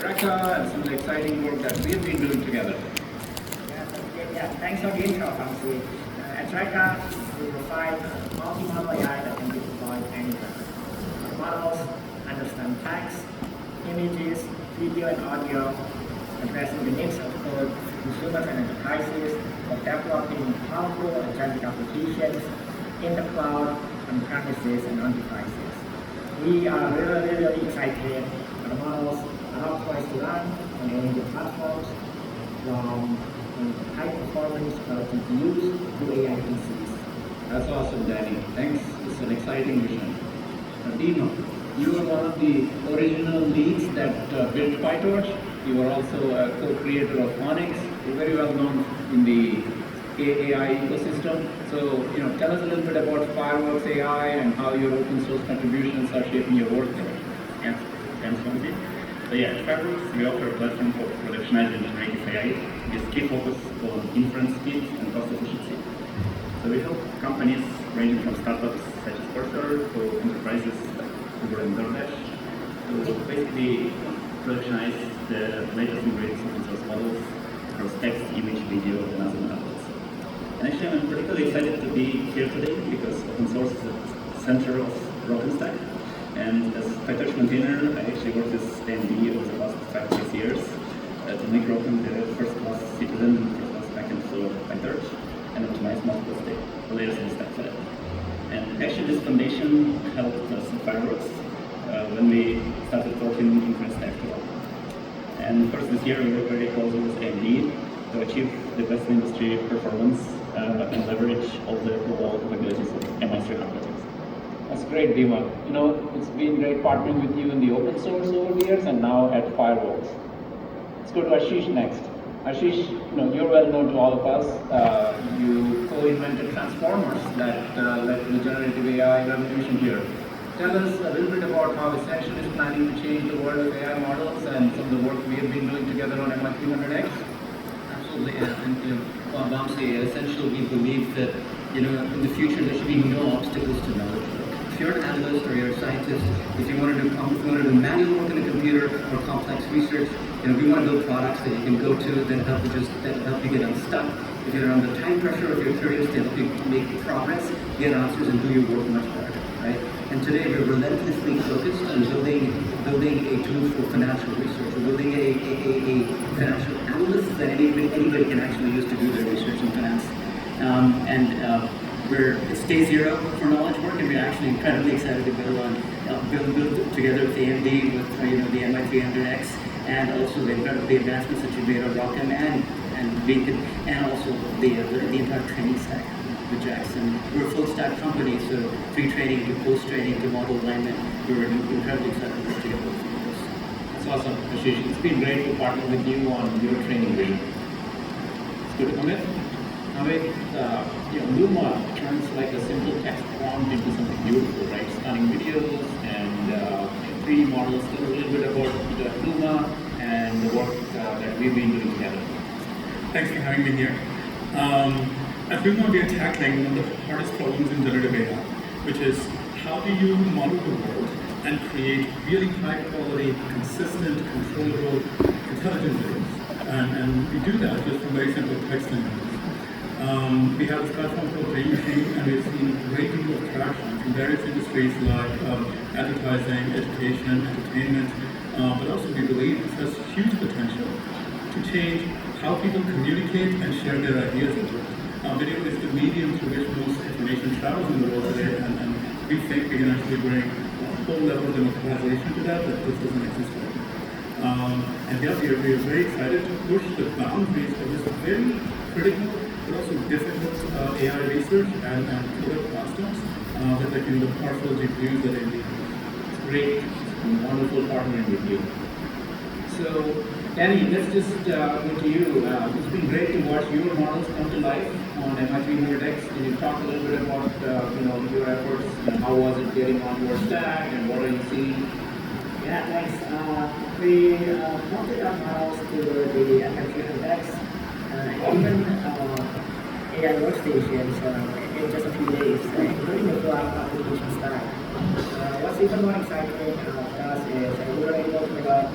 Treka and some of the exciting work that we've been doing together. Yeah, thanks for the intro, Kamsi. At Treka, we provide multi-model AI that can be deployed anywhere. Our models understand text, images, video, and audio, addressing the needs of both consumers and enterprises for developing powerful agentic applications in the cloud, on premises, and on devices. We are really excited. Our models are optimized to run on AMD platforms, from high performance GPUs to AI PCs. That's awesome, Danny. Thanks. It's an exciting vision. Dino, you were one of the original leads that built PyTorch. You were also a co-creator of Onyx. You're very well known in the AI ecosystem. So, tell us a little bit about Fireworks AI and how your open source contributions are shaping your work there. Yeah, thanks, Kamsi. So yeah, at Fireworks, we offer a platform for productionized generative AI with key focus on inference speed and cost efficiency. So we help companies ranging from startups such as Coursera to enterprises like Uber and DoorDash to basically productionize the latest and greatest open source models across text, image, video, and other methods. And actually, I'm particularly excited to be here today because open source is at the center of Rock and Stack. And as PyTorch maintainer, I actually worked with AMD over the last 5-6 years to make Rock'n the first-class citizen and first-class backend for PyTorch and optimize multiple layers in the stack for it. And actually, this foundation helped us at Fireworks when we started working inference stack development. And of course, this year we worked very closely with AMD to achieve the best in industry performance and leverage all the global capabilities of MI300. That's great, Dima. It's been great partnering with you in the open source over the years and now at Fireworks. Let's go to Ashish next. Ashish, you're well known to all of us. You co-invented transformers that led to the generative AI revolution here. Tell us a little bit about how Essential is planning to change the world of AI models and some of the work we have been doing together on MI300X. Absolutely, and Vamsi, Essential, we believe that in the future there should be no obstacles to knowledge work. If you're an analyst or you're a scientist, if you want to do manual work in a computer or complex research, we want to build products that you can go to that help you get unstuck. If you're under time pressure, if you're curious, to help you make progress, get answers, and do your work much better, right? And today we're relentlessly focused on building a tool for financial research. We're building a financial analyst that anybody can actually use to do their research in finance. It's day zero for knowledge work, and we're actually incredibly excited to build together with AMD with the MI300X, and also the advancements that you made on ROCm and Beacon, and also the entire training stack with Jackson. We're a full stack company, so pre-training to post-training to model alignment. We're incredibly excited to work together with this. That's awesome, Ashish. It's been great to partner with you on your training vision. Let's go to Amit. Amit, Luma turns like a simple text prompt into something beautiful, right? Stunning videos and 3D models. Tell us a little bit about Luma and the work that we've been doing together. Thanks for having me here. At Luma, we are tackling one of the hardest problems in generative AI, which is how do you model the world and create really high quality, consistent, controllable, intelligent videos. And we do that just from very simple text images. We have this platform called Dream Machine, and we've seen a great deal of traction from various industries like advertising, education, entertainment, but also we believe this has huge potential to change how people communicate and share their ideas with the world. Video is the medium through which most information travels in the world today, and we think we can actually bring a whole level of democratization to that just doesn't exist right now. And yeah, we are very excited to push the boundaries of this very critical but also difficult AI research and other platforms that the powerful GPUs that AMD has. It's great. It's been wonderful partnering with you. So, Danny, let's just go to you. It's been great to watch your models come to life on MI300X. Can you talk a little bit about your efforts and how was it getting on your stack and what are you seeing? Yeah, thanks. We mounted our models to the MI300X. Even AI workstations in just a few days, including the cloud application stack. What's even more exciting for us is we were able to develop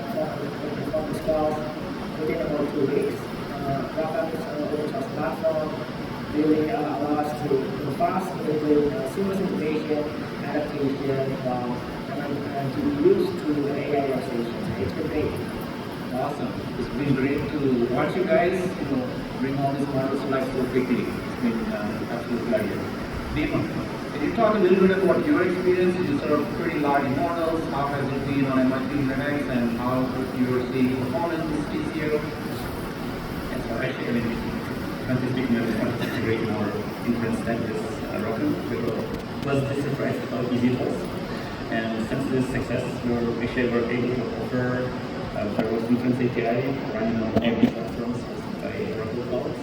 resolved within about 2 weeks. ROCm's open source platform really allow us to fast with seamless integration, adaptation and to use to the AI workstations. It's been great. Awesome. It's been great to watch you guys, bring all these models to life so quickly. It's been absolute pleasure. Deepak, can you talk a little bit about your experience? You serve pretty large models. How has it been on MIT Linux and how you're seeing performance this year? And so actually, I mean, frankly speaking, I was a great more inference than this ROCm. We were pleasantly surprised how easy it was. And since this success, we're able to offer Fireworks Inference API running on AMD platforms hosted by Oracle Clouds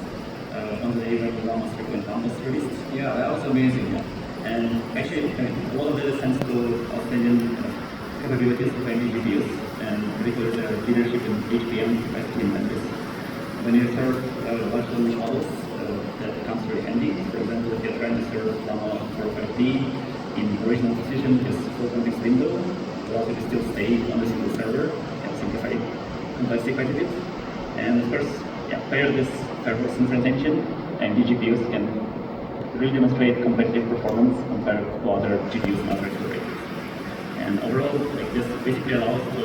on the day when the Llama 3.1 was released. Yeah, that was amazing. Yeah. And actually, I mean, all of this is thanks to Australian capabilities of AMD GPUs, and particularly their leadership in HBM capacity in memories. When you serve large language models, that comes very handy. For example, if you're trying to serve Llama 4.5D in original position, just 4.6 window, allows you to still stay on a single server and simplify complexity quite a bit. And of course, pair this Fireworks Inference engine, and the GPUs can really demonstrate competitive performance compared to other GPUs and other accelerators. And overall, like this basically allows to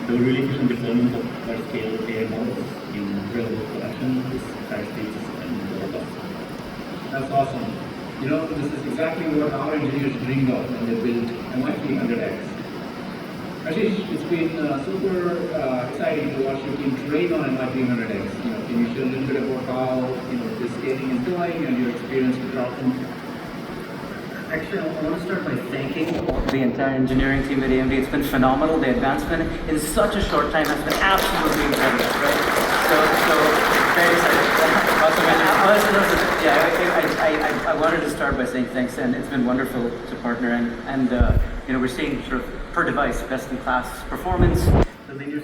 do really efficient deployment of large-scale AI models in real-world production with high speeds and lower costs. That's awesome. This is exactly what our engineers dreamed of when they built MIT 100X. Ashish, it's been super exciting to watch your team train on MIT 100X. Can you share a little bit about how this scaling is going and your experience with ROCm? Actually, I want to start by thanking the entire engineering team at AMD. It's been phenomenal. The advancement in such a short time has been absolutely incredible, right? So very excited. I wanted to start by saying thanks, and it's been wonderful to partner, and we're seeing sort of per device best-in-class performance. The linear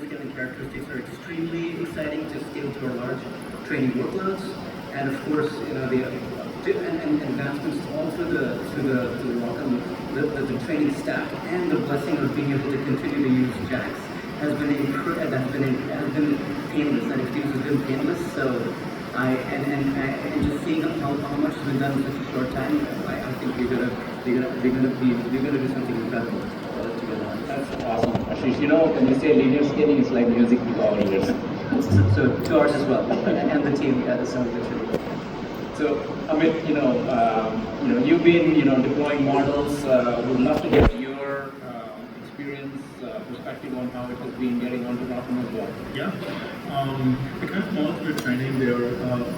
scaling characteristics are extremely exciting to scale to our large training workloads, and of course, and advancements all through the ROCm, the training stack, and the blessing of being able to continue to use JAX has been painless. That experience has been painless. So and just seeing how much has been done in such a short time, I think we're gonna do something incredible together. That's awesome, Ashish. When you say linear scaling, it's like music to our ears. So to ours as well, and the team at the same time. So, Amit, you've been, deploying models. Would love to get your experience, perspective on how it has been getting onto ROCm as well. Yeah. The kind of models we're training, they're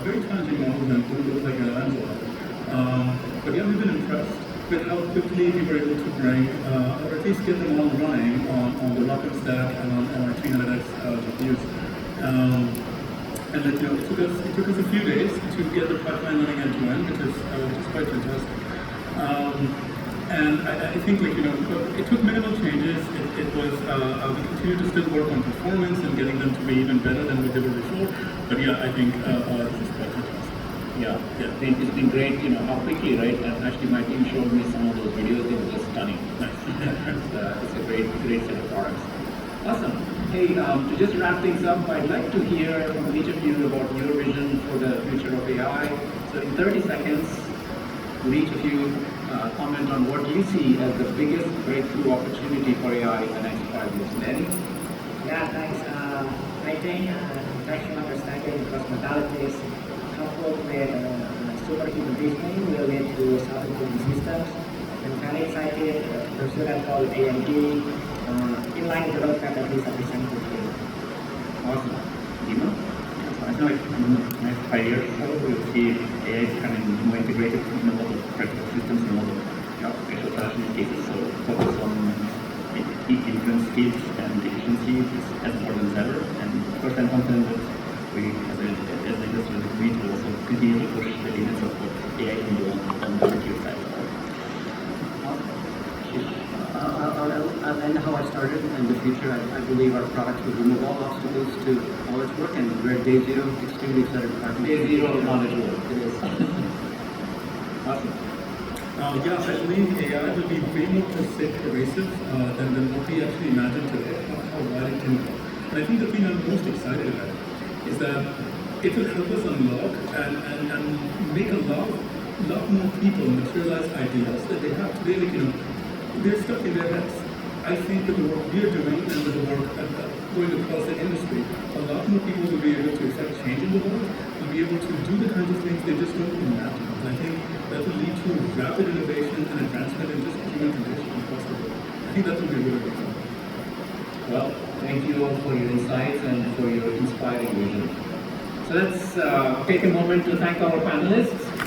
very challenging models and don't look like an LLMs. But yeah, we've been impressed with how quickly we were able to bring, or at least get them all running on the ROCm stack and on MIT 100X GPUs. And it took us a few days to get the pipeline running end to end, which is quite fantastic. And I think, it took minimal changes. It was we continued to still work on performance and getting them to be even better than what they were before. But yeah, I think this is quite fantastic. Yeah. It's been great, how quickly, right? And actually, my team showed me some of those videos. They were just stunning. It's a great set of products. Awesome. Hey, to just wrap things up, I'd like to hear from each of you about your vision for the future of AI. So in 30 seconds, would each of you comment on what you see as the biggest breakthrough opportunity for AI in the next 5 years? Danny? Yeah, thanks. I think contextual understanding across modalities coupled with superhuman reasoning will lead to self-improving systems. I'm very excited to pursue that call with AMD. In line with the roadmap that we presented today. Awesome. Dima? I feel like in the next 5 years, we'll see AI becoming more integrated in a lot of practical systems and a lot of actual production use cases. So focus on inference speed and efficiency is as important as ever. And of course, I'm confident that we, as an industry, will also continue to push the limits of what AI can do on the compute side. I'll end how I started. In the future, I believe our products will remove all obstacles to knowledge work, and we're at day zero, extremely excited about it. Day zero of knowledge work. It is. Awesome. I believe AI will be way more pervasive than what we actually imagine today. how wide it can go. And I think the thing I'm most excited about is that it will help us unlock and make a lot more people materialize ideas that they have today. Like, they're stuck in their heads. I think with the work we're doing and with the work going across the industry, a lot more people will be able to affect change in the world and be able to do the kinds of things they just don't imagine. And I think that will lead to rapid innovation and advancement in just human condition across the world. I think that will be really fun. Well, thank you all for your insights and for your inspiring vision. So let's take a moment to thank our panelists.